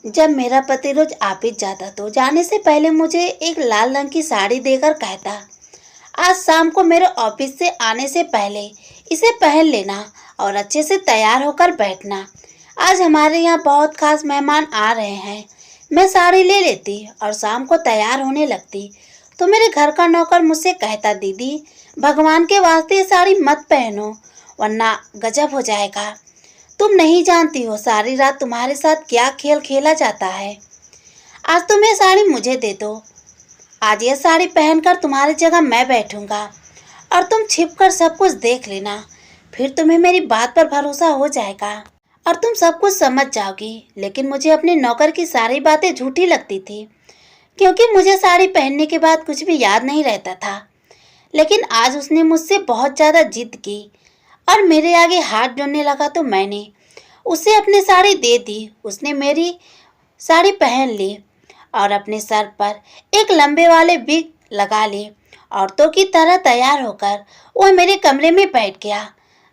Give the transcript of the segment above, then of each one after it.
जब मेरा पति रोज ऑफिस जाता तो जाने से पहले मुझे एक लाल रंग की साड़ी देकर कहता, आज शाम को मेरे ऑफिस से आने से पहले इसे पहन लेना और अच्छे से तैयार होकर बैठना। आज हमारे यहाँ बहुत खास मेहमान आ रहे हैं। मैं साड़ी ले लेती और शाम को तैयार होने लगती तो मेरे घर का नौकर मुझसे कहता, दीदी भगवान के वास्ते ये साड़ी मत पहनो वरना गजब हो जाएगा। तुम नहीं जानती हो सारी रात तुम्हारे साथ क्या खेल खेला जाता है। आज तुम ये साड़ी मुझे दे दो। आज ये साड़ी पहनकर तुम्हारी जगह मैं बैठूंगा और तुम छिपकर सब कुछ देख लेना। फिर तुम्हें मेरी बात पर भरोसा हो जाएगा और तुम सब कुछ समझ जाओगी। लेकिन मुझे अपने नौकर की सारी बातें झूठी लगती थी, क्योंकि मुझे साड़ी पहनने के बाद कुछ भी याद नहीं रहता था। लेकिन आज उसने मुझसे बहुत ज़्यादा जिद की और मेरे आगे हाथ जोड़ने लगा तो मैंने उसे अपनी साड़ी दे दी। उसने मेरी साड़ी पहन ली और अपने सर पर एक लंबे वाले विग लगा ली। औरतों की तरह तैयार होकर वह मेरे कमरे में बैठ गया।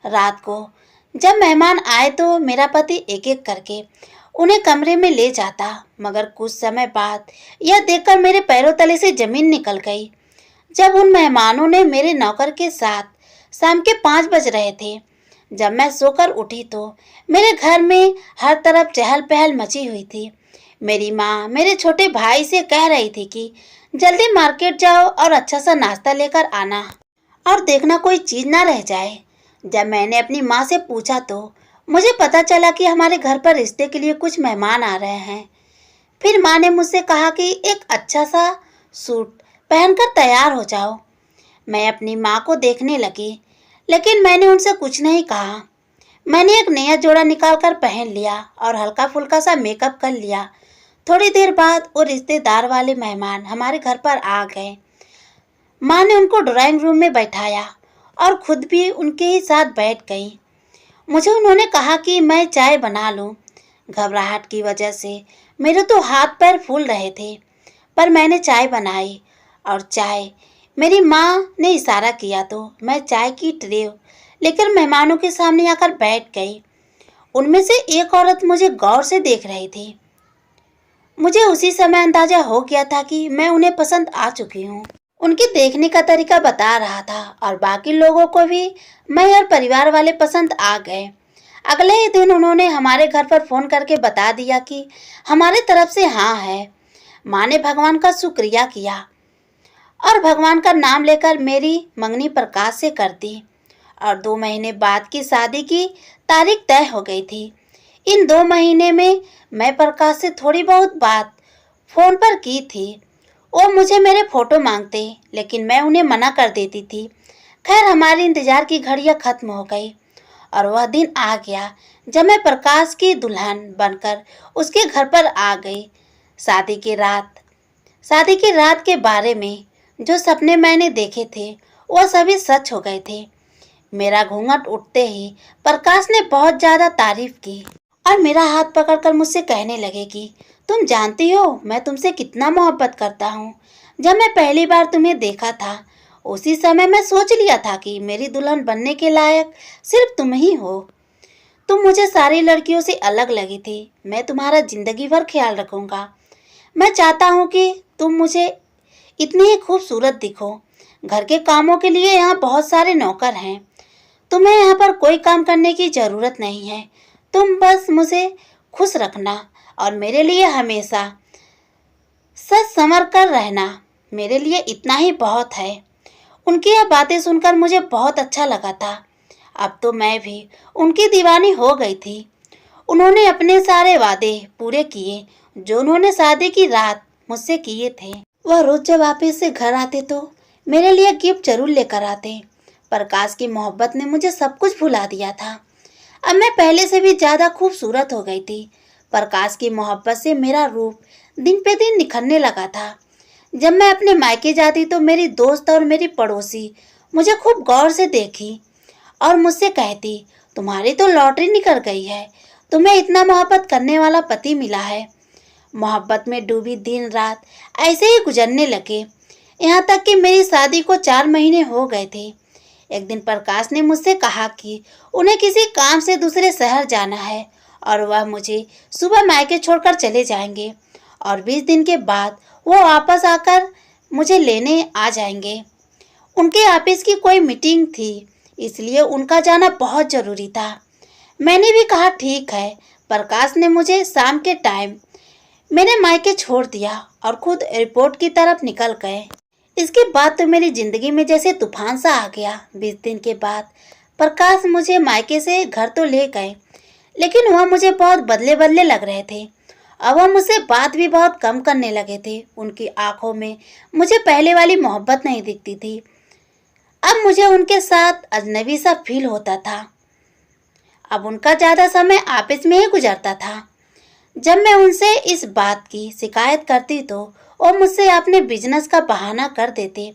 रात को जब मेहमान आए तो मेरा पति एक एक करके उन्हें कमरे में ले जाता, मगर कुछ समय बाद यह देखकर मेरे पैरों तले से जमीन निकल गई। जब उन मेहमानों ने मेरे नौकर के साथ शाम के 5 बज रहे थे, जब मैं सोकर उठी तो मेरे घर में हर तरफ चहल पहल मची हुई थी। मेरी माँ मेरे छोटे भाई से कह रही थी कि जल्दी मार्केट जाओ और अच्छा सा नाश्ता लेकर आना और देखना कोई चीज़ ना रह जाए। जब मैंने अपनी माँ से पूछा तो मुझे पता चला कि हमारे घर पर रिश्ते के लिए कुछ मेहमान आ रहे हैं। फिर माँ ने मुझसे कहा कि एक अच्छा सा सूट पहनकर तैयार हो जाओ। मैं अपनी माँ को देखने लगी, लेकिन मैंने उनसे कुछ नहीं कहा। मैंने एक नया जोड़ा निकालकर पहन लिया और हल्का फुल्का सा मेकअप कर लिया। थोड़ी देर बाद वो रिश्तेदार वाले मेहमान हमारे घर पर आ गए। माँ ने उनको ड्राइंग रूम में बैठाया और खुद भी उनके ही साथ बैठ गई। मुझे उन्होंने कहा कि मैं चाय बना लूं। घबराहट की वजह से मेरे तो हाथ पैर फूल रहे थे, पर मैंने चाय बनाई और चाय मेरी माँ ने इशारा किया तो मैं चाय की ट्रे लेकर मेहमानों के सामने आकर बैठ गई। उनमें से एक औरत मुझे गौर से देख रही थी। मुझे उसी समय अंदाजा हो गया था कि मैं उन्हें पसंद आ चुकी हूँ। उनके देखने का तरीका बता रहा था और बाकी लोगों को भी मैं और परिवार वाले पसंद आ गए। अगले ही दिन उन्होंने हमारे घर पर फोन करके बता दिया कि हमारे तरफ से हाँ है। माँ ने भगवान का शुक्रिया किया और भगवान का नाम लेकर मेरी मंगनी प्रकाश से कर दी और 2 महीने बाद की शादी की तारीख तय हो गई थी। इन 2 महीने में मैं प्रकाश से थोड़ी बहुत बात फोन पर की थी। वो मुझे मेरे फोटो मांगते, लेकिन मैं उन्हें मना कर देती थी। खैर हमारे इंतजार की घड़ियां खत्म हो गई और वह दिन आ गया जब मैं प्रकाश की दुल्हन बनकर उसके घर पर आ गई। शादी की रात के बारे में जो सपने मैंने देखे थे वह सभी सच हो गए थे। मेरा घूंघट उठते ही प्रकाश ने बहुत ज्यादा तारीफ की और मेरा हाथ पकड़कर मुझसे कहने लगे कि तुम जानती हो मैं तुमसे कितना मोहब्बत करता हूँ। जब मैं पहली बार तुम्हें देखा था उसी समय मैं सोच लिया था कि मेरी दुल्हन बनने के लायक सिर्फ तुम ही हो। तुम मुझे सारी लड़कियों से अलग लगी थी। मैं तुम्हारा जिंदगी भर ख्याल रखूंगा। मैं चाहता हूँ कि तुम मुझे इतनी ही खूबसूरत दिखो। घर के कामों के लिए यहाँ बहुत सारे नौकर हैं। तुम्हें यहाँ पर कोई काम करने की ज़रूरत नहीं है। तुम बस मुझे खुश रखना और मेरे लिए हमेशा सच संवर कर रहना। मेरे लिए इतना ही बहुत है। उनकी यह बातें सुनकर मुझे बहुत अच्छा लगा था। अब तो मैं भी उनकी दीवानी हो गई थी। उन्होंने अपने सारे वादे पूरे किए जो उन्होंने शादी की रात मुझसे किए थे। वह रोज जब वापस से घर आते तो मेरे लिए गिफ्ट जरूर लेकर आते। प्रकाश की मोहब्बत ने मुझे सब कुछ भुला दिया था। अब मैं पहले से भी ज्यादा खूबसूरत हो गई थी। प्रकाश की मोहब्बत से मेरा रूप दिन पे दिन निखरने लगा था। जब मैं अपने मायके जाती तो मेरी दोस्त और मेरी पड़ोसी मुझे खूब गौर से देखी और मुझसे कहती, तुम्हारी तो लॉटरी निकल गई है। तुम्हें इतना मोहब्बत करने वाला पति मिला है। मोहब्बत में डूबी दिन रात ऐसे ही गुजरने लगे, यहाँ तक कि मेरी शादी को 4 महीने हो गए थे। एक दिन प्रकाश ने मुझसे कहा कि उन्हें किसी काम से दूसरे शहर जाना है और वह मुझे सुबह मायके छोड़कर चले जाएंगे और 20 दिन के बाद वो वापस आकर मुझे लेने आ जाएंगे। उनके ऑफिस की कोई मीटिंग थी, इसलिए उनका जाना बहुत ज़रूरी था। मैंने भी कहा ठीक है। प्रकाश ने मुझे शाम के टाइम मेरे मायके छोड़ दिया और खुद एयरपोर्ट की तरफ निकल गए। इसके बाद तो मेरी जिंदगी में जैसे तूफान सा आ गया। 20 दिन के बाद प्रकाश मुझे मायके से घर तो ले गए, लेकिन वह मुझे बहुत बदले बदले लग रहे थे। अब वह मुझसे बात भी बहुत कम करने लगे थे। उनकी आंखों में मुझे पहले वाली मोहब्बत नहीं दिखती थी। अब मुझे उनके साथ अजनबी सा फील होता था। अब उनका ज़्यादा समय ऑफिस में ही गुजरता था। जब मैं उनसे इस बात की शिकायत करती तो वो मुझसे अपने बिजनेस का बहाना कर देते।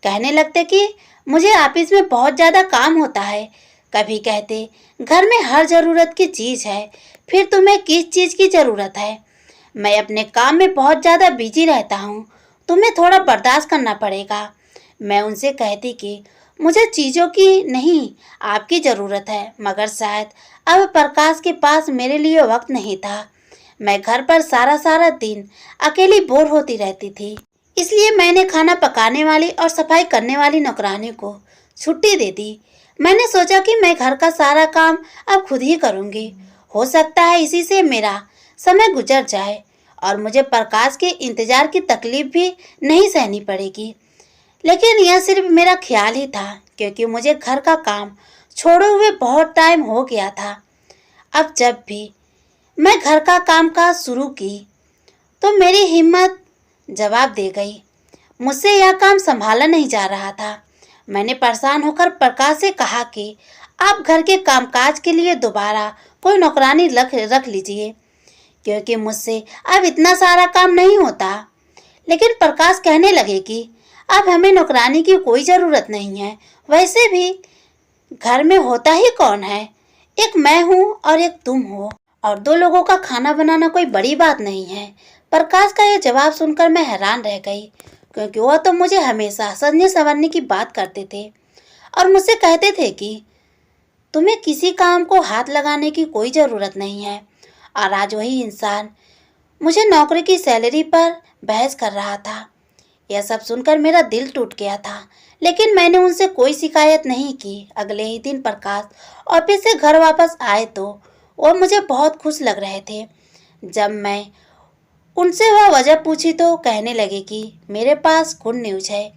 कहने लगते कि मुझे ऑफिस में बहुत ज़्यादा काम होता है। कभी कहते घर में हर ज़रूरत की चीज़ है, फिर तुम्हें किस चीज़ की ज़रूरत है? मैं अपने काम में बहुत ज़्यादा बिजी रहता हूँ, तुम्हें थोड़ा बर्दाश्त करना पड़ेगा। मैं उनसे कहती कि मुझे चीज़ों की नहीं, आपकी ज़रूरत है, मगर शायद अब प्रकाश के पास मेरे लिए वक्त नहीं था। मैं घर पर सारा सारा दिन अकेली बोर होती रहती थी, इसलिए मैंने खाना पकाने वाली और सफाई करने वाली नौकरानी को छुट्टी दे दी। मैंने सोचा कि मैं घर का सारा काम अब खुद ही करूँगी। हो सकता है इसी से मेरा समय गुजर जाए और मुझे प्रकाश के इंतज़ार की तकलीफ भी नहीं सहनी पड़ेगी। लेकिन यह सिर्फ मेरा ख्याल ही था, क्योंकि मुझे घर का काम छोड़े हुए बहुत टाइम हो गया था। अब जब भी मैं घर का काम काज शुरू की तो मेरी हिम्मत जवाब दे गई। मुझसे यह काम संभाला नहीं जा रहा था। मैंने परेशान होकर प्रकाश से कहा कि आप घर के कामकाज के लिए दोबारा कोई नौकरानी रख लीजिए, क्योंकि मुझसे अब इतना सारा काम नहीं होता। लेकिन प्रकाश कहने लगे कि अब हमें नौकरानी की कोई ज़रूरत नहीं है। वैसे भी घर में होता ही कौन है, एक मैं हूँ और एक तुम हो, और 2 लोगों का खाना बनाना कोई बड़ी बात नहीं है। प्रकाश का यह जवाब सुनकर मैं हैरान रह गई, क्योंकि वह तो मुझे हमेशा सजने संवरने की बात करते थे और मुझसे कहते थे कि तुम्हें किसी काम को हाथ लगाने की कोई ज़रूरत नहीं है। और आज वही इंसान मुझे नौकरी की सैलरी पर बहस कर रहा था। यह सब सुनकर मेरा दिल टूट गया था, लेकिन मैंने उनसे कोई शिकायत नहीं की। अगले ही दिन प्रकाश ऑफिस से घर वापस आए तो वो मुझे बहुत खुश लग रहे थे। जब मैं उनसे वह वजह पूछी तो कहने लगे कि मेरे पास गुड न्यूज़ है,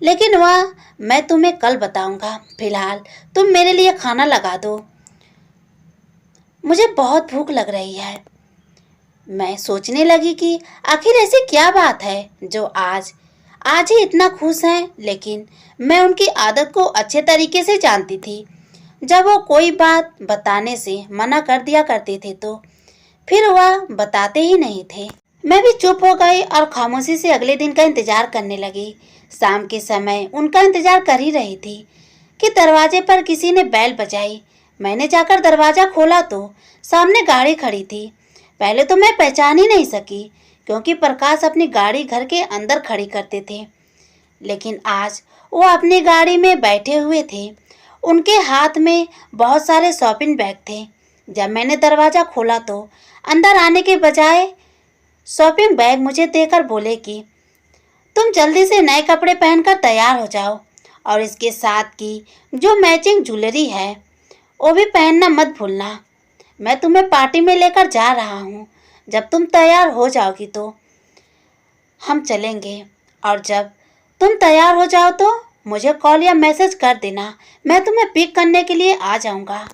लेकिन वह मैं तुम्हें कल बताऊंगा। फिलहाल तुम मेरे लिए खाना लगा दो, मुझे बहुत भूख लग रही है। मैं सोचने लगी कि आखिर ऐसी क्या बात है जो आज ही इतना खुश हैं, लेकिन मैं उनकी आदत को अच्छे तरीके से जानती थी। जब वो कोई बात बताने से मना कर दिया करते थे तो फिर वह बताते ही नहीं थे। मैं भी चुप हो गई और खामोशी से अगले दिन का इंतजार करने लगी। शाम के समय उनका इंतजार कर ही रही थी कि दरवाजे पर किसी ने बैल बजाई। मैंने जाकर दरवाज़ा खोला तो सामने गाड़ी खड़ी थी। पहले तो मैं पहचान ही नहीं सकी, क्योंकि प्रकाश अपनी गाड़ी घर के अंदर खड़ी करते थे, लेकिन आज वो अपनी गाड़ी में बैठे हुए थे। उनके हाथ में बहुत सारे शॉपिंग बैग थे। जब मैंने दरवाज़ा खोला तो अंदर आने के बजाय शॉपिंग बैग मुझे देकर बोले कि तुम जल्दी से नए कपड़े पहनकर तैयार हो जाओ, और इसके साथ की जो मैचिंग ज्वेलरी है वो भी पहनना मत भूलना। मैं तुम्हें पार्टी में लेकर जा रहा हूँ। जब तुम तैयार हो जाओगी तो हम चलेंगे, और जब तुम तैयार हो जाओ तो मुझे कॉल या मैसेज कर देना, मैं तुम्हें पिक करने के लिए आ जाऊँगा।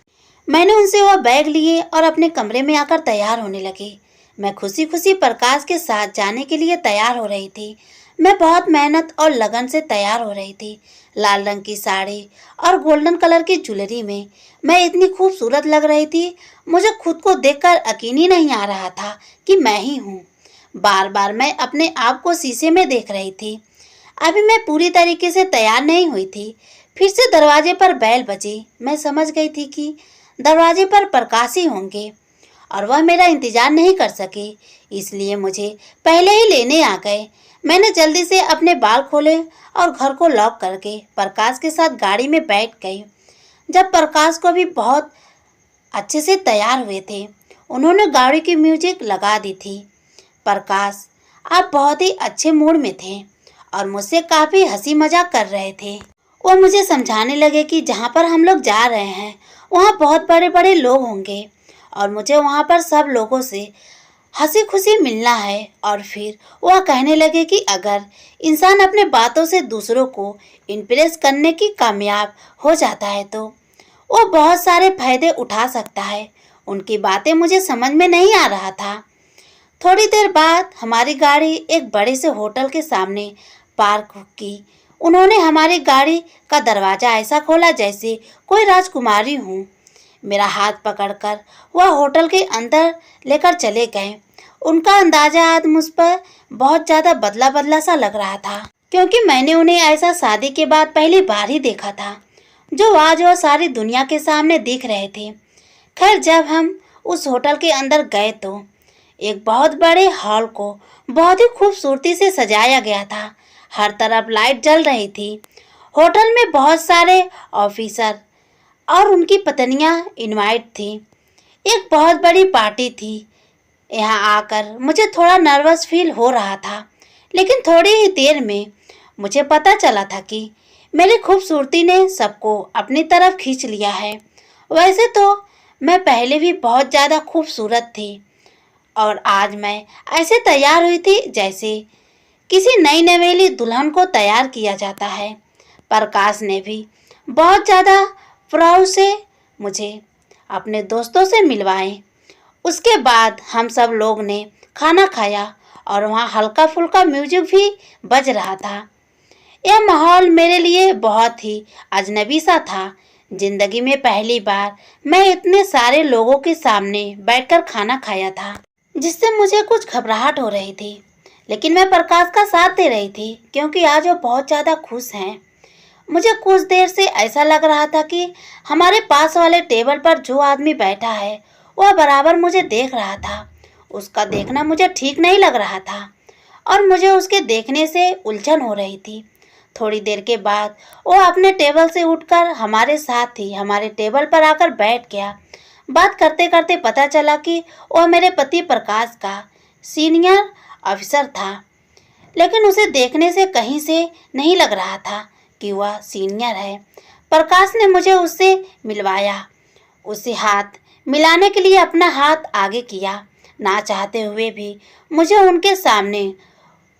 मैंने उनसे वह बैग लिए और अपने कमरे में आकर तैयार होने लगी। मैं खुशी खुशी प्रकाश के साथ जाने के लिए तैयार हो रही थी। मैं बहुत मेहनत और लगन से तैयार हो रही थी। लाल रंग की साड़ी और गोल्डन कलर की ज्वेलरी में मैं इतनी खूबसूरत लग रही थी, मुझे खुद को देखकर यकीन ही नहीं आ रहा था कि मैं ही हूँ। बार बार मैं अपने आप को शीशे में देख रही थी। अभी मैं पूरी तरीके से तैयार नहीं हुई थी। फिर से दरवाजे पर बैल बजी। मैं समझ गई थी कि दरवाजे पर प्रकाश ही होंगे और वह मेरा इंतजार नहीं कर सके, इसलिए मुझे पहले ही लेने आ गए। मैंने जल्दी से अपने बाल खोले और घर को लॉक करके प्रकाश के साथ गाड़ी में बैठ गई। जब प्रकाश को भी बहुत अच्छे से तैयार हुए थे, उन्होंने गाड़ी की म्यूजिक लगा दी थी। प्रकाश, आप बहुत ही अच्छे मूड में थे और मुझसे काफ़ी हंसी मजाक कर रहे थे। वो मुझे समझाने लगे कि जहाँ पर हम लोग जा रहे हैं वहाँ बहुत बड़े बड़े लोग होंगे और मुझे वहाँ पर सब लोगों से हंसी खुशी मिलना है। और फिर वह कहने लगे कि अगर इंसान अपने बातों से दूसरों को इम्प्रेस करने की कामयाब हो जाता है तो वो बहुत सारे फायदे उठा सकता है। उनकी बातें मुझे समझ में नहीं आ रहा था। थोड़ी देर बाद हमारी गाड़ी एक बड़े से होटल के सामने पार्क की। उन्होंने हमारी गाड़ी का दरवाज़ा ऐसा खोला जैसे कोई राजकुमारी हूँ। मेरा हाथ पकड़कर वह होटल के अंदर लेकर चले गए। उनका अंदाजा आज मुझ पर बहुत ज़्यादा बदला बदला सा लग रहा था, क्योंकि मैंने उन्हें ऐसा शादी के बाद पहली बार ही देखा था जो आज वह सारी दुनिया के सामने दिख रहे थे। खैर, जब हम उस होटल के अंदर गए तो एक बहुत बड़े हॉल को बहुत ही खूबसूरती से सजाया गया था। हर तरफ लाइट जल रही थी। होटल में बहुत सारे ऑफिसर और उनकी पत्नियां इनवाइट थी। एक बहुत बड़ी पार्टी थी। यहाँ आकर मुझे थोड़ा नर्वस फील हो रहा था, लेकिन थोड़ी ही देर में मुझे पता चला था कि मेरी खूबसूरती ने सबको अपनी तरफ खींच लिया है। वैसे तो मैं पहले भी बहुत ज़्यादा खूबसूरत थी और आज मैं ऐसे तैयार हुई थी जैसे किसी नई नवेली दुल्हन को तैयार किया जाता है। प्रकाश ने भी बहुत ज़्यादा प्राउड से मुझे अपने दोस्तों से मिलवाए। उसके बाद हम सब लोग ने खाना खाया और वहाँ हल्का फुल्का म्यूजिक भी बज रहा था। यह माहौल मेरे लिए बहुत ही अजनबी सा था। जिंदगी में पहली बार मैं इतने सारे लोगों के सामने बैठकर खाना खाया था, जिससे मुझे कुछ घबराहट हो रही थी, लेकिन मैं प्रकाश का साथ दे रही थी क्योंकि आज वो बहुत ज़्यादा खुश हैं। मुझे कुछ देर से ऐसा लग रहा था कि हमारे पास वाले टेबल पर जो आदमी बैठा है वह बराबर मुझे देख रहा था। उसका देखना मुझे ठीक नहीं लग रहा था और मुझे उसके देखने से उलझन हो रही थी। थोड़ी देर के बाद वो अपने टेबल से उठकर हमारे साथ ही हमारे टेबल पर आकर बैठ गया। बात करते करते पता चला कि वह मेरे पति प्रकाश का सीनियर ऑफिसर था, लेकिन उसे देखने से कहीं से नहीं लग रहा था कि वह सीनियर है। प्रकाश ने मुझे उससे मिलवाया। उसे हाथ मिलाने के लिए अपना हाथ आगे किया। ना चाहते हुए भी मुझे उनके सामने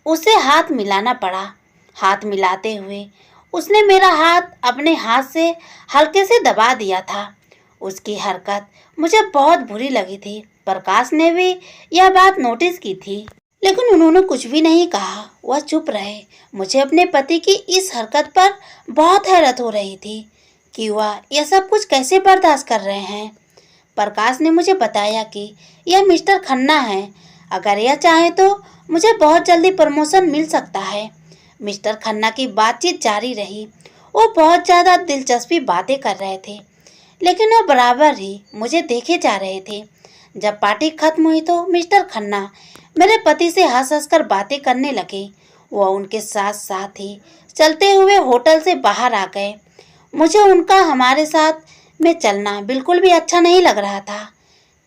उसे हाथ मिलाना पड़ा। हाथ मिलाते हुए उसने मेरा हाथ अपने हाथ से हल्के से दबा दिया था। उसकी हरकत मुझे बहुत बुरी लगी थी। प्रकाश ने भी यह बात नोटिस की थी, लेकिन उन्होंने कुछ भी नहीं कहा। वह चुप रहे। मुझे अपने पति की इस हरकत पर बहुत हैरत हो रही थी कि वह यह सब कुछ कैसे बर्दाश्त कर रहे हैं। प्रकाश ने मुझे बताया कि यह मिस्टर खन्ना है। अगर यह चाहे तो मुझे बहुत जल्दी प्रमोशन मिल सकता है। मिस्टर खन्ना की बातचीत जारी रही। वो बहुत ज़्यादा दिलचस्पी बातें कर रहे थे, लेकिन वो बराबर ही मुझे देखे जा रहे थे। जब पार्टी खत्म हुई तो मिस्टर खन्ना मेरे पति से हंस हंस कर बातें करने लगे। वह उनके साथ साथ ही चलते हुए होटल से बाहर आ गए। मुझे उनका हमारे साथ में चलना बिल्कुल भी अच्छा नहीं लग रहा था।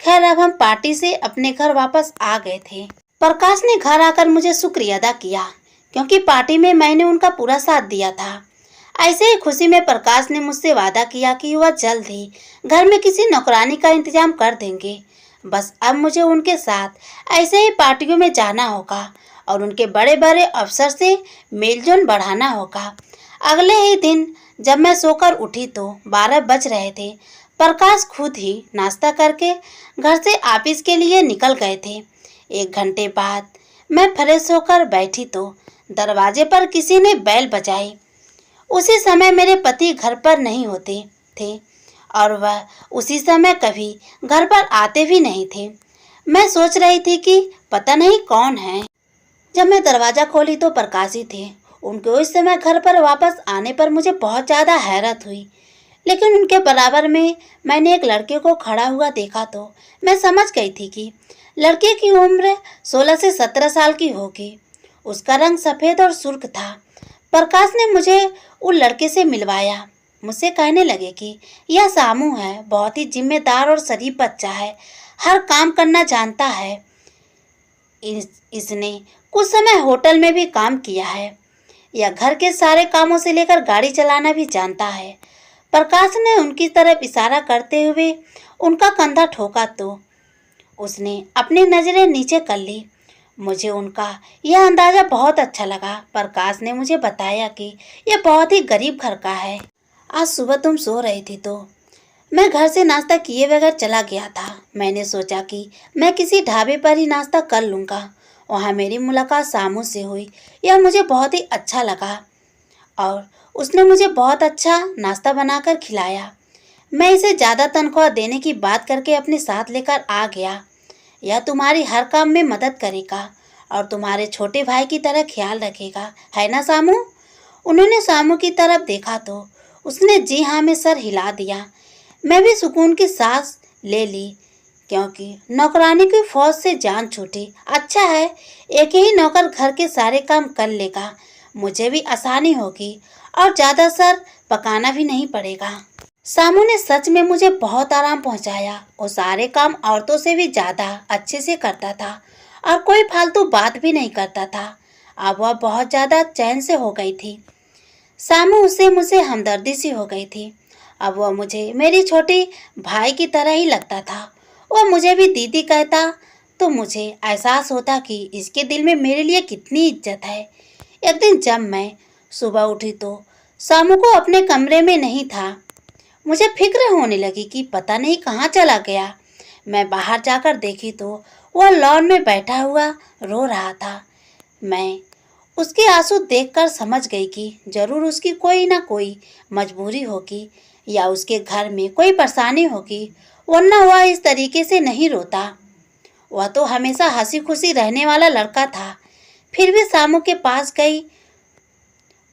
खैर, अब हम पार्टी से अपने घर वापस आ गए थे। प्रकाश ने घर आकर मुझे शुक्रिया अदा किया क्योंकि पार्टी में मैंने उनका पूरा साथ दिया था। ऐसे ही खुशी में प्रकाश ने मुझसे वादा किया कि वह जल्द ही घर में किसी नौकरानी का इंतजाम कर देंगे। बस अब मुझे उनके साथ ऐसे ही पार्टियों में जाना होगा और उनके बड़े बड़े अफसर से मेलजोल बढ़ाना होगा। अगले ही दिन जब मैं सोकर उठी तो 12 बज रहे थे। प्रकाश खुद ही नाश्ता करके घर से ऑफिस के लिए निकल गए थे। 1 घंटे बाद मैं फ्रेश होकर बैठी तो दरवाजे पर किसी ने बेल बजाई। उसी समय मेरे पति घर पर नहीं होते थे और वह उसी समय कभी घर पर आते भी नहीं थे। मैं सोच रही थी कि पता नहीं कौन है। जब मैं दरवाज़ा खोली तो प्रकाश ही थे। उनके उस समय घर पर वापस आने पर मुझे बहुत ज़्यादा हैरत हुई, लेकिन उनके बराबर में मैंने एक लड़के को खड़ा हुआ देखा तो मैं समझ गई थी कि लड़के की उम्र 16 से 17 साल की होगी। उसका रंग सफ़ेद और सुर्ख था। प्रकाश ने मुझे उन लड़के से मिलवाया। मुझसे कहने लगे कि यह सामू है, बहुत ही जिम्मेदार और शरीफ बच्चा है। हर काम करना जानता है। इसने कुछ समय होटल में भी काम किया है। यह घर के सारे कामों से लेकर गाड़ी चलाना भी जानता है। प्रकाश ने उनकी तरफ इशारा करते हुए उनका कंधा ठोका तो उसने अपनी नजरें नीचे कर ली। मुझे उनका यह अंदाजा बहुत अच्छा लगा। प्रकाश ने मुझे बताया कि यह बहुत ही गरीब घर का है। आज सुबह तुम सो रही थी तो मैं घर से नाश्ता किए बगैर चला गया था। मैंने सोचा कि मैं किसी ढाबे पर ही नाश्ता कर लूँगा। वहाँ मेरी मुलाकात सामू से हुई। यह मुझे बहुत ही अच्छा लगा और उसने मुझे बहुत अच्छा नाश्ता बनाकर खिलाया। मैं इसे ज़्यादा तनख्वाह देने की बात करके अपने साथ लेकर आ गया। यह तुम्हारी हर काम में मदद करेगा और तुम्हारे छोटे भाई की तरह ख्याल रखेगा, है ना सामू? उन्होंने सामू की तरफ देखा तो उसने जी हाँ में सर हिला दिया। मैं भी सुकून की सांस ले ली क्योंकि नौकरानी की फौज से जान छूटी। अच्छा है, एक ही नौकर घर के सारे काम कर लेगा। मुझे भी आसानी होगी और ज़्यादा सर पकाना भी नहीं पड़ेगा। सामू ने सच में मुझे बहुत आराम पहुंचाया। वो सारे काम औरतों से भी ज़्यादा अच्छे से करता था और कोई फालतू बात भी नहीं करता था। अब वह बहुत ज़्यादा चैन से हो गई थी। सामू उससे मुझे हमदर्दी सी हो गई थी। अब वह मुझे मेरी छोटी भाई की तरह ही लगता था। वह मुझे भी दीदी कहता तो मुझे एहसास होता कि इसके दिल में मेरे लिए कितनी इज्जत है। एक दिन जब मैं सुबह उठी तो सामू को अपने कमरे में नहीं था। मुझे फिक्र होने लगी कि पता नहीं कहाँ चला गया। मैं बाहर जाकर देखी तो वह लॉन में बैठा हुआ रो रहा था। मैं उसके आंसू देखकर समझ गई कि जरूर उसकी कोई ना कोई मजबूरी होगी या उसके घर में कोई परेशानी होगी, वरना वह इस तरीके से नहीं रोता। वह तो हमेशा हंसी खुशी रहने वाला लड़का था। फिर भी सामू के पास गई।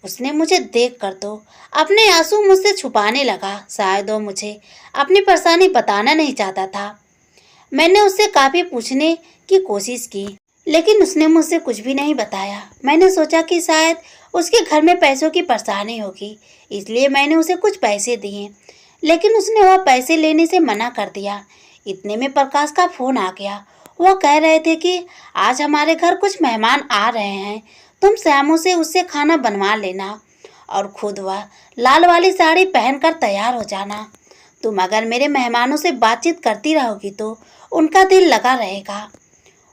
उसने मुझे देखकर तो अपने आंसू मुझसे छुपाने लगा। शायद वो मुझे अपनी परेशानी बताना नहीं चाहता था। मैंने उससे काफ़ी पूछने की कोशिश की लेकिन उसने मुझसे कुछ भी नहीं बताया। मैंने सोचा कि शायद उसके घर में पैसों की परेशानी होगी, इसलिए मैंने उसे कुछ पैसे दिए, लेकिन उसने वह पैसे लेने से मना कर दिया। इतने में प्रकाश का फ़ोन आ गया। वह कह रहे थे कि आज हमारे घर कुछ मेहमान आ रहे हैं, तुम श्यामू से उससे खाना बनवा लेना और खुद वह लाल वाली साड़ी पहनकर तैयार हो जाना। तुम अगर मेरे मेहमानों से बातचीत करती रहोगी तो उनका दिल लगा रहेगा।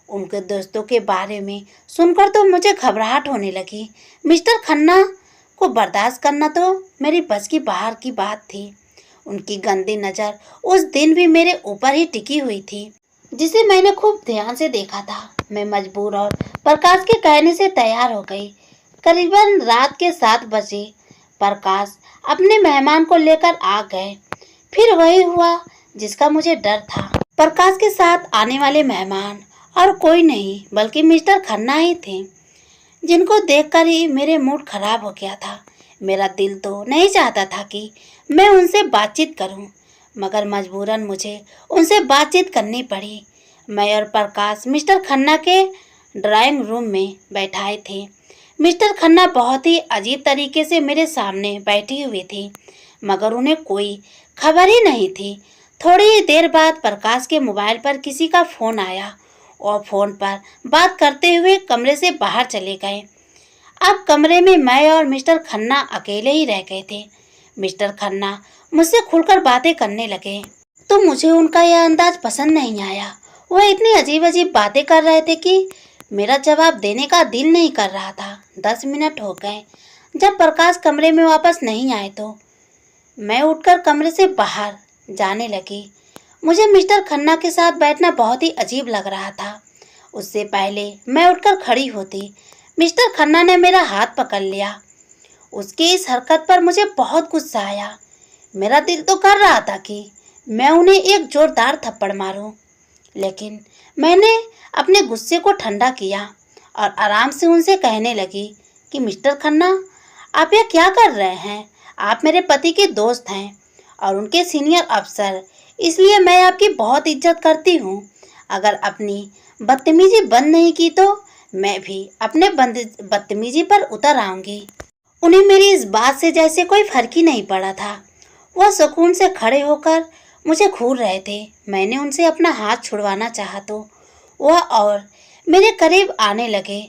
उनके दोस्तों के बारे में सुनकर तो मुझे घबराहट होने लगी। मिस्टर खन्ना को बर्दाश्त करना तो मेरी बस की बाहर की बात थी। उनकी गंदी नज़र उस दिन भी मेरे ऊपर ही टिकी हुई थी, जिसे मैंने खूब ध्यान से देखा था। मैं मजबूर और प्रकाश के कहने से तैयार हो गई। करीबन रात के 7 बजे प्रकाश अपने मेहमान को लेकर आ गए। फिर वही हुआ जिसका मुझे डर था। प्रकाश के साथ आने वाले मेहमान और कोई नहीं बल्कि मिस्टर खन्ना ही थे, जिनको देखकर ही मेरे मूड खराब हो गया था। मेरा दिल तो नहीं चाहता था कि मैं उनसे बातचीत करूं, मगर मजबूरन मुझे उनसे बातचीत करनी पड़ी। मैं और प्रकाश मिस्टर खन्ना के ड्राइंग रूम में बैठाए थे। मिस्टर खन्ना बहुत ही अजीब तरीके से मेरे सामने बैठी हुई थी, मगर उन्हें कोई खबर ही नहीं थी। थोड़ी ही देर बाद प्रकाश के मोबाइल पर किसी का फ़ोन आया और फ़ोन पर बात करते हुए कमरे से बाहर चले गए। अब कमरे में मैं और मिस्टर खन्ना अकेले ही रह गए थे। मिस्टर खन्ना मुझसे खुलकर बातें करने लगे तो मुझे उनका यह अंदाज पसंद नहीं आया। वह इतनी अजीब अजीब बातें कर रहे थे कि मेरा जवाब देने का दिल नहीं कर रहा था। 10 मिनट हो गए। जब प्रकाश कमरे में वापस नहीं आए तो मैं उठकर कमरे से बाहर जाने लगी। मुझे मिस्टर खन्ना के साथ बैठना बहुत ही अजीब लग रहा था। उससे पहले मैं उठकर खड़ी होती, मिस्टर खन्ना ने मेरा हाथ पकड़ लिया। उसकी इस हरकत पर मुझे बहुत गुस्सा आया। मेरा दिल तो कर रहा था कि मैं उन्हें एक जोरदार थप्पड़ मारूं, लेकिन मैंने अपने गुस्से को ठंडा किया और आराम से उनसे कहने लगी कि मिस्टर खन्ना, आप यह क्या कर रहे हैं? आप मेरे पति के दोस्त हैं और उनके सीनियर अफसर, इसलिए मैं आपकी बहुत इज्जत करती हूँ। अगर अपनी बदतमीजी बंद नहीं की तो मैं भी अपने बदतमीजी पर उतर आऊँगी। उन्हें मेरी इस बात से जैसे कोई फर्क ही नहीं पड़ा था। वह सुकून से खड़े होकर मुझे घूर रहे थे। मैंने उनसे अपना हाथ छुड़वाना चाहा तो वह और मेरे करीब आने लगे।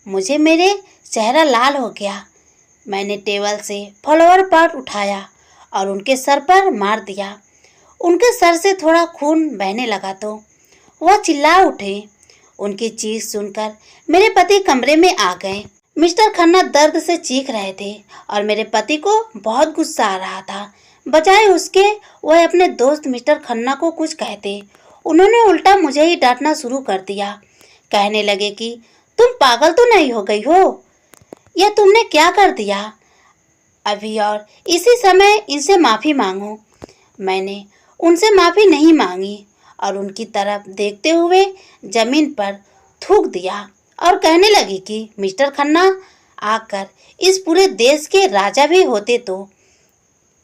मुझे मेरे चेहरा लाल हो गया। मैंने टेबल से फ्लावर पॉट उठाया और उनके सर पर मार दिया। उनके सर से थोड़ा खून बहने लगा तो वह चिल्ला उठे। उनकी चीख सुनकर मेरे पति कमरे में आ गए। मिस्टर खन्ना दर्द से चीख रहे थे और मेरे पति को बहुत गुस्सा आ रहा था। बजाय उसके वह अपने दोस्त मिस्टर खन्ना को कुछ कहते, उन्होंने उल्टा मुझे ही डांटना शुरू कर दिया। कहने लगे कि तुम पागल तो नहीं हो गई हो, यह तुमने क्या कर दिया? अभी और इसी समय इनसे माफ़ी मांगो। मैंने उनसे माफ़ी नहीं मांगी और उनकी तरफ देखते हुए जमीन पर थूक दिया और कहने लगी कि मिस्टर खन्ना आकर इस पूरे देश के राजा भी होते तो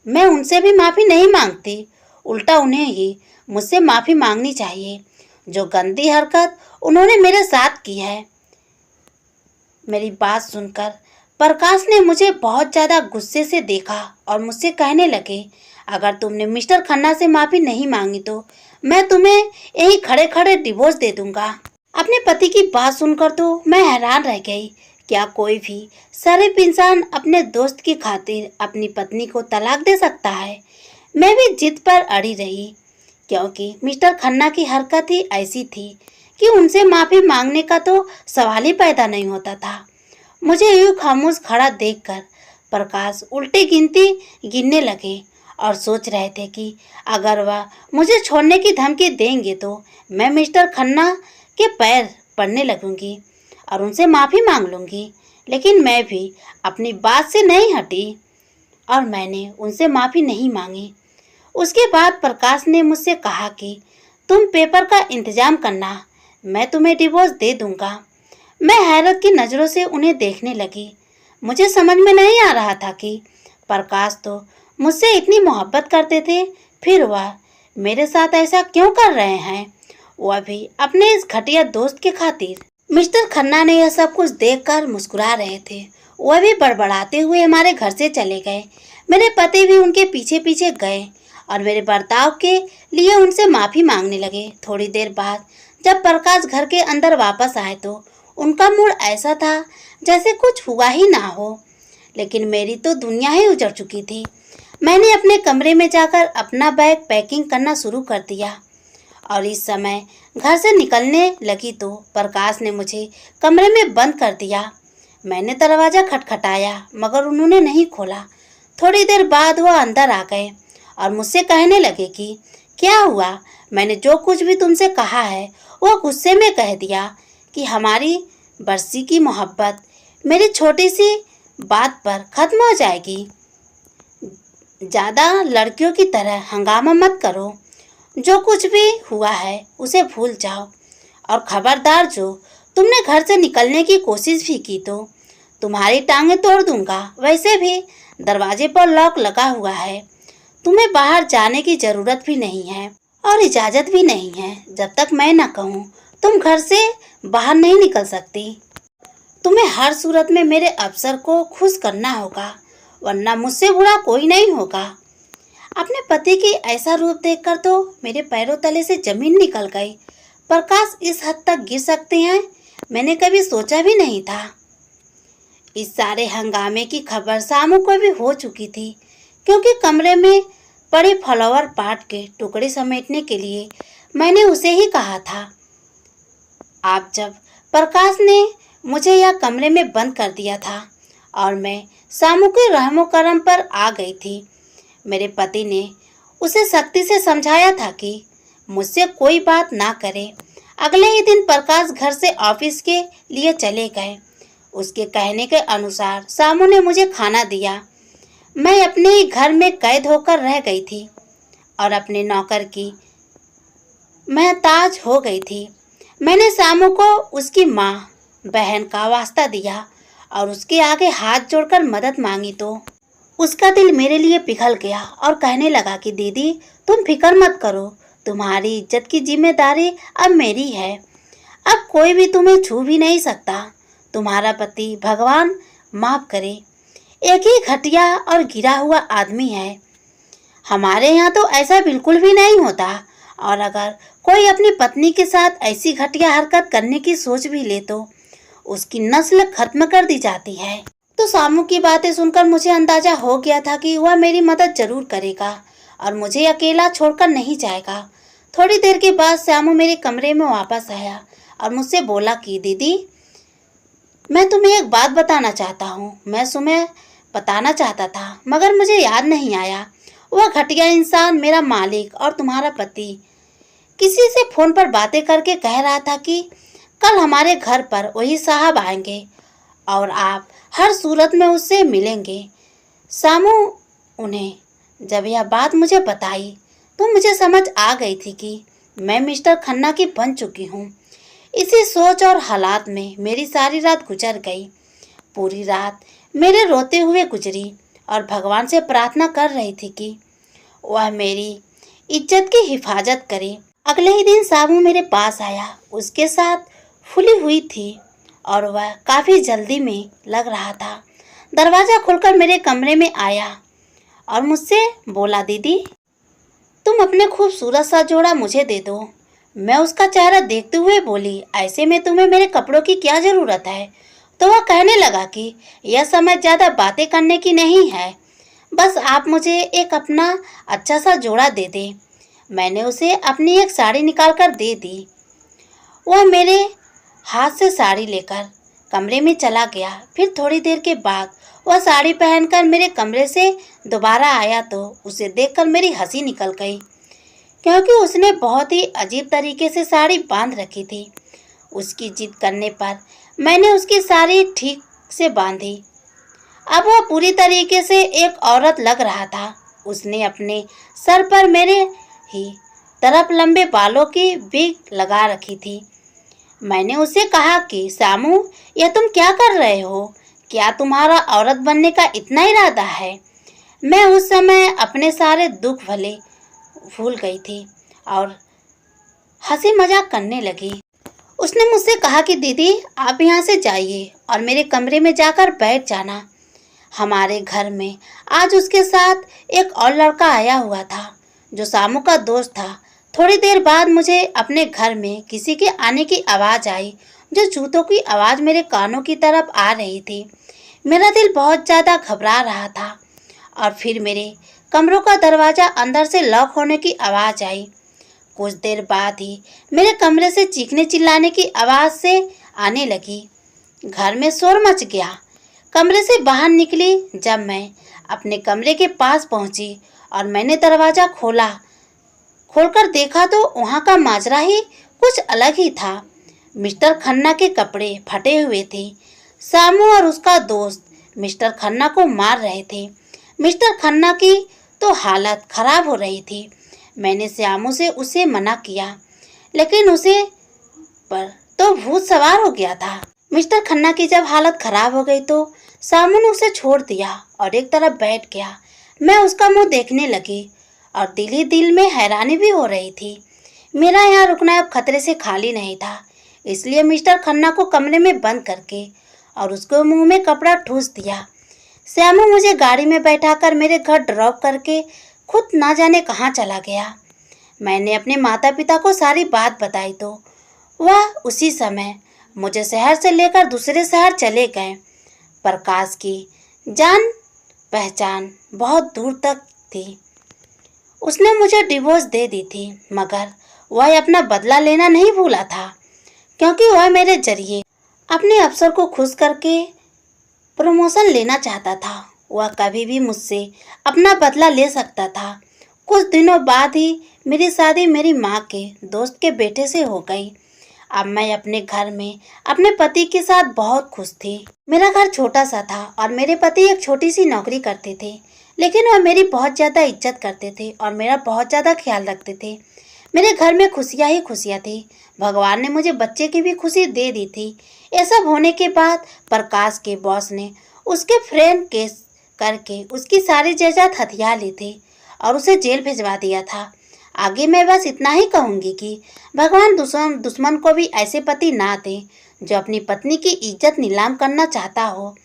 मैं उनसे भी माफ़ी नहीं मांगती, उल्टा उन्हें ही मुझसे माफ़ी मांगनी चाहिए। जो गंदी हरकत उन्होंने मेरे साथ की है। मेरी बात सुनकर प्रकाश ने मुझे बहुत ज़्यादा गुस्से से देखा और मुझसे कहने लगे, अगर तुमने मिस्टर खन्ना से माफ़ी नहीं मांगी तो मैं तुम्हें यहीं खड़े खड़े डिवोर्स दे दूंगा। अपने पति की बात सुनकर तो मैं हैरान रह गई। क्या कोई भी शरीफ इंसान अपने दोस्त की खातिर अपनी पत्नी को तलाक दे सकता है? मैं भी जिद पर अड़ी रही, क्योंकि मिस्टर खन्ना की हरकत ही ऐसी थी कि उनसे माफ़ी मांगने का तो सवाल ही पैदा नहीं होता था। मुझे यूं खामोश खड़ा देखकर प्रकाश उल्टी गिनती गिनने लगे और सोच रहे थे कि अगर वह मुझे छोड़ने की धमकी देंगे तो मैं मिस्टर खन्ना के पैर पड़ने लगूंगी और उनसे माफ़ी मांग लूंगी। लेकिन मैं भी अपनी बात से नहीं हटी और मैंने उनसे माफ़ी नहीं मांगी। उसके बाद प्रकाश ने मुझसे कहा कि तुम पेपर का इंतजाम करना, मैं तुम्हें डिवोर्स दे दूंगा। मैं हैरत की नज़रों से उन्हें देखने लगी। मुझे समझ में नहीं आ रहा था कि प्रकाश तो मुझसे इतनी मोहब्बत करते थे, फिर वह मेरे साथ ऐसा क्यों कर रहे हैं, वह भी अपने इस घटिया दोस्त के खातिर। मिस्टर खन्ना ने यह सब कुछ देखकर मुस्कुरा रहे थे। वह भी बड़बड़ाते हुए हमारे घर से चले गए। मेरे पति भी उनके पीछे पीछे गए और मेरे बर्ताव के लिए उनसे माफ़ी मांगने लगे। थोड़ी देर बाद जब प्रकाश घर के अंदर वापस आए तो उनका मूड ऐसा था जैसे कुछ हुआ ही ना हो, लेकिन मेरी तो दुनिया ही उजड़ चुकी थी। मैंने अपने कमरे में जाकर अपना बैग पैकिंग करना शुरू कर दिया और इस समय घर से निकलने लगी तो प्रकाश ने मुझे कमरे में बंद कर दिया। मैंने दरवाज़ा खटखटाया मगर उन्होंने नहीं खोला। थोड़ी देर बाद वह अंदर आ गए और मुझसे कहने लगे कि क्या हुआ? मैंने जो कुछ भी तुमसे कहा है वह गुस्से में कह दिया कि हमारी बरसी की मोहब्बत मेरी छोटी सी बात पर ख़त्म हो जाएगी। ज़्यादा लड़कियों की तरह हंगामा मत करो। जो कुछ भी हुआ है उसे भूल जाओ और खबरदार, जो तुमने घर से निकलने की कोशिश भी की तो तुम्हारी टांगें तोड़ दूंगा। वैसे भी दरवाजे पर लॉक लगा हुआ है। तुम्हें बाहर जाने की ज़रूरत भी नहीं है और इजाज़त भी नहीं है। जब तक मैं न कहूँ तुम घर से बाहर नहीं निकल सकती। तुम्हें हर सूरत में मेरे अफसर को खुश करना होगा, वरना मुझसे बुरा कोई नहीं होगा। अपने पति की ऐसा रूप देखकर तो मेरे पैरों तले से जमीन निकल गई। प्रकाश इस हद तक गिर सकते हैं, मैंने कभी सोचा भी नहीं था। इस सारे हंगामे की खबर सामू को भी हो चुकी थी, क्योंकि कमरे में पड़े फ्लावर पॉट के टुकड़े समेटने के लिए मैंने उसे ही कहा था। आप जब प्रकाश ने मुझे यह कमरे में बंद कर दिया था और मैं सामू के रहमो करम पर आ गई थी। मेरे पति ने उसे सख्ती से समझाया था कि मुझसे कोई बात ना करे। अगले ही दिन प्रकाश घर से ऑफिस के लिए चले गए। उसके कहने के अनुसार सामू ने मुझे खाना दिया। मैं अपने ही घर में कैद होकर रह गई थी और अपने नौकर की महताज हो गई थी। मैंने सामू को उसकी माँ बहन का वास्ता दिया और उसके आगे हाथ जोड़कर मदद मांगी तो उसका दिल मेरे लिए पिघल गया और कहने लगा कि दीदी तुम फिक्र मत करो, तुम्हारी इज्जत की जिम्मेदारी अब मेरी है। अब कोई भी तुम्हें छू भी नहीं सकता। तुम्हारा पति भगवान माफ करे एक ही घटिया और गिरा हुआ आदमी है। हमारे यहाँ तो ऐसा बिल्कुल भी नहीं होता, और अगर कोई अपनी पत्नी के साथ ऐसी घटिया हरकत करने की सोच भी ले तो उसकी नस्ल खत्म कर दी जाती है। तो सामू की बातें सुनकर मुझे अंदाजा हो गया था कि वह मेरी मदद जरूर करेगा और मुझे अकेला छोड़कर नहीं जाएगा। थोड़ी देर के बाद श्यामू मेरे कमरे में वापस आया और मुझसे बोला कि दीदी, मैं तुम्हें एक बात बताना चाहता हूँ। मैं तुम्हें बताना चाहता था मगर मुझे याद नहीं आया। वह घटिया इंसान मेरा मालिक और तुम्हारा पति किसी से फोन पर बातें करके कह रहा था कि कल हमारे घर पर वही साहब आएंगे और आप हर सूरत में उससे मिलेंगे। सामू, उन्हें जब यह बात मुझे बताई तो मुझे समझ आ गई थी कि मैं मिस्टर खन्ना की बन चुकी हूँ। इसी सोच और हालात में मेरी सारी रात गुजर गई। पूरी रात मेरे रोते हुए गुजरी और भगवान से प्रार्थना कर रही थी कि वह मेरी इज्जत की हिफाजत करे। अगले ही दिन सामू मेरे पास आया। उसके साथ फूली हुई थी और वह काफ़ी जल्दी में लग रहा था। दरवाज़ा खोलकर मेरे कमरे में आया और मुझसे बोला, दीदी, तुम अपने खूबसूरत सा जोड़ा मुझे दे दो। मैं उसका चेहरा देखते हुए बोली, ऐसे में तुम्हें मेरे कपड़ों की क्या ज़रूरत है? तो वह कहने लगा कि यह समय ज़्यादा बातें करने की नहीं है, बस आप मुझे एक अपना अच्छा सा जोड़ा दे दें। मैंने उसे अपनी एक साड़ी निकाल कर दे दी। वह मेरे हाथ से साड़ी लेकर कमरे में चला गया। फिर थोड़ी देर के बाद वह साड़ी पहनकर मेरे कमरे से दोबारा आया तो उसे देखकर मेरी हंसी निकल गई, क्योंकि उसने बहुत ही अजीब तरीके से साड़ी बांध रखी थी। उसकी जिद करने पर मैंने उसकी साड़ी ठीक से बांधी। अब वह पूरी तरीके से एक औरत लग रहा था। उसने अपने सर पर मेरे ही तरफ लंबे बालों की विग लगा रखी थी। मैंने उसे कहा कि सामू, यह तुम क्या कर रहे हो? क्या तुम्हारा औरत बनने का इतना इरादा है? मैं उस समय अपने सारे दुख भले भूल गई थी और हंसी मजाक करने लगी। उसने मुझसे कहा कि दीदी, आप यहाँ से जाइए और मेरे कमरे में जाकर बैठ जाना। हमारे घर में आज उसके साथ एक और लड़का आया हुआ था जो सामू का दोस्त था। थोड़ी देर बाद मुझे अपने घर में किसी के आने की आवाज़ आई, जो जूतों की आवाज़ मेरे कानों की तरफ आ रही थी। मेरा दिल बहुत ज़्यादा घबरा रहा था और फिर मेरे कमरों का दरवाज़ा अंदर से लॉक होने की आवाज़ आई। कुछ देर बाद ही मेरे कमरे से चीखने चिल्लाने की आवाज़ से आने लगी। घर में शोर मच गया। कमरे से बाहर निकली। जब मैं अपने कमरे के पास पहुंची और मैंने दरवाज़ा खोलकर देखा तो वहाँ का माजरा ही कुछ अलग ही था। मिस्टर खन्ना के कपड़े फटे हुए थे। सामू और उसका दोस्त मिस्टर खन्ना को मार रहे थे। मिस्टर खन्ना की तो हालत खराब हो रही थी। मैंने श्यामू से उसे मना किया, लेकिन उसे पर तो भूत सवार हो गया था। मिस्टर खन्ना की जब हालत खराब हो गई तो सामू ने उसे छोड़ दिया और एक तरफ बैठ गया। मैं उसका मुंह देखने लगी और दिल ही दिल में हैरानी भी हो रही थी। मेरा यहाँ रुकना अब खतरे से खाली नहीं था, इसलिए मिस्टर खन्ना को कमरे में बंद करके और उसको मुंह में कपड़ा ठूस दिया। श्यामू मुझे गाड़ी में बैठाकर मेरे घर ड्रॉप करके खुद ना जाने कहाँ चला गया। मैंने अपने माता पिता को सारी बात बताई तो वह उसी समय मुझे शहर से लेकर दूसरे शहर चले गए। प्रकाश की जान पहचान बहुत दूर तक थी। उसने मुझे डिवोर्स दे दी थी, मगर वह अपना बदला लेना नहीं भूला था, क्योंकि वह मेरे जरिए अपने अफसर को खुश करके प्रमोशन लेना चाहता था। वह कभी भी मुझसे अपना बदला ले सकता था। कुछ दिनों बाद ही मेरी शादी मेरी माँ के दोस्त के बेटे से हो गई। अब मैं अपने घर में अपने पति के साथ बहुत खुश थी। मेरा घर छोटा सा था और मेरे पति एक छोटी सी नौकरी करते थे, लेकिन वह मेरी बहुत ज़्यादा इज्जत करते थे और मेरा बहुत ज़्यादा ख्याल रखते थे। मेरे घर में खुशियाँ ही खुशियाँ थी। भगवान ने मुझे बच्चे की भी खुशी दे दी थी। ये सब होने के बाद प्रकाश के बॉस ने उसके फ्रेंड केस करके उसकी सारी जायदाद हथिया ली थी और उसे जेल भिजवा दिया था। आगे मैं बस इतना ही कहूँगी कि भगवान दुश्मन को भी ऐसे पति ना दें जो अपनी पत्नी की इज्जत नीलाम करना चाहता हो,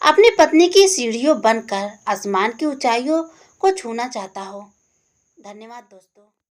अपनी पत्नी की सीढ़ियों बनकर आसमान की ऊंचाइयों को छूना चाहता हो। धन्यवाद दोस्तों।